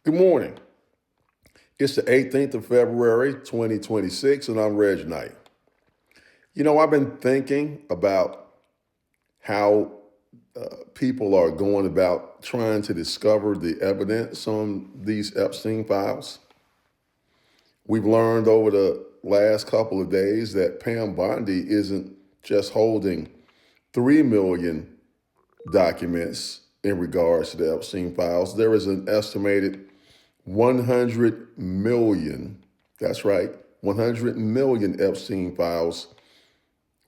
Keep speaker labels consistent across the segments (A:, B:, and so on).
A: Good morning. It's the 18th of February, 2026, and I'm Reg Knight. I've been thinking about how people are going about trying to discover the evidence on these Epstein files. We've learned over the last couple of days that Pam Bondi isn't just holding 3 million documents in regards to the Epstein files. There is an estimated 100 million, that's right, 100 million Epstein files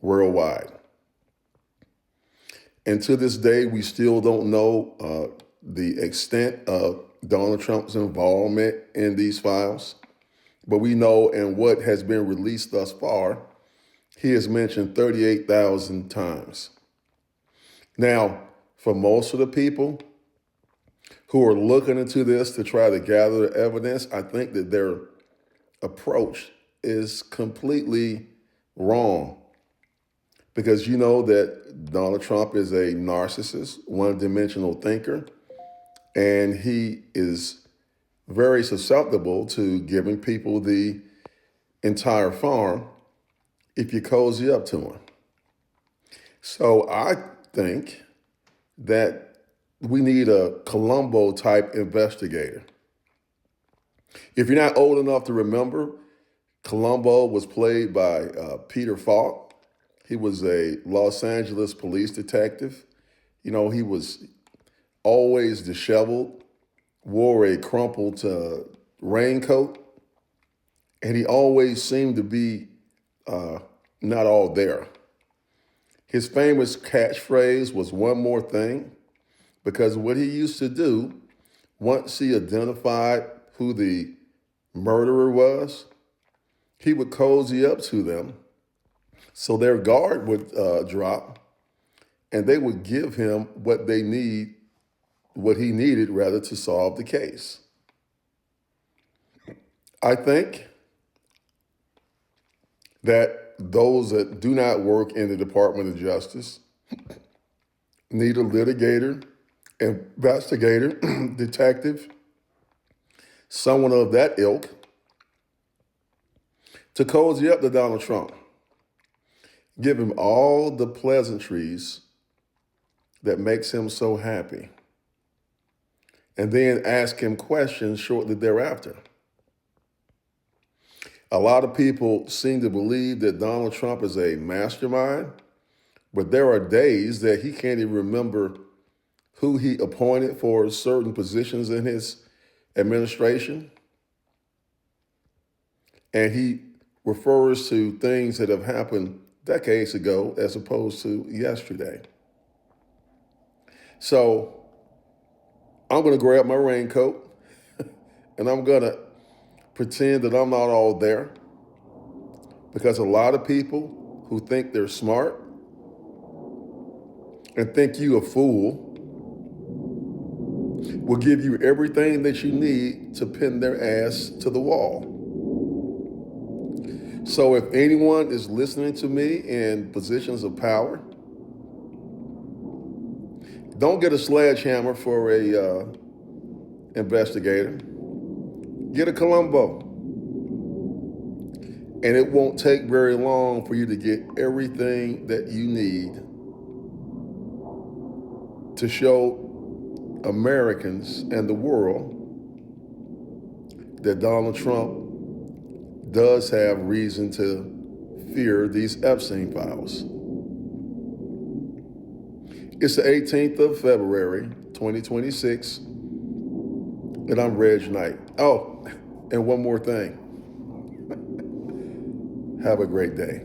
A: worldwide. And to this day, we still don't know the extent of Donald Trump's involvement in these files. But we know in what has been released thus far, he is mentioned 38,000 times. Now, for most of the people who are looking into this to try to gather evidence, I think that their approach is completely wrong. Because you know that Donald Trump is a narcissist, one-dimensional thinker, and he is very susceptible to giving people the entire farm if you cozy up to him. So I think that we need a Columbo type investigator. If you're not old enough to remember, Columbo was played by Peter Falk. He was a Los Angeles police detective. He was always disheveled, wore a crumpled raincoat, and he always seemed to be not all there. His famous catchphrase was "one more thing," because what he used to do, once he identified who the murderer was, he would cozy up to them so their guard would drop and they would give him what he needed rather to solve the case. I think that those that do not work in the Department of Justice need a litigator, investigator, detective, someone of that ilk to cozy up to Donald Trump. Give him all the pleasantries that makes him so happy. And then ask him questions shortly thereafter. A lot of people seem to believe that Donald Trump is a mastermind, but there are days that he can't even remember who he appointed for certain positions in his administration. And he refers to things that have happened decades ago as opposed to yesterday. So I'm going to grab my raincoat and I'm going to pretend that I'm not all there, because a lot of people who think they're smart and think you a fool will give you everything that you need to pin their ass to the wall. So if anyone is listening to me in positions of power, don't get a sledgehammer for a investigator. Get a Columbo. And it won't take very long for you to get everything that you need to show Americans and the world that Donald Trump does have reason to fear these Epstein files. It's the 18th of February, 2026, and I'm Reg Knight. Oh, and one more thing. Have a great day.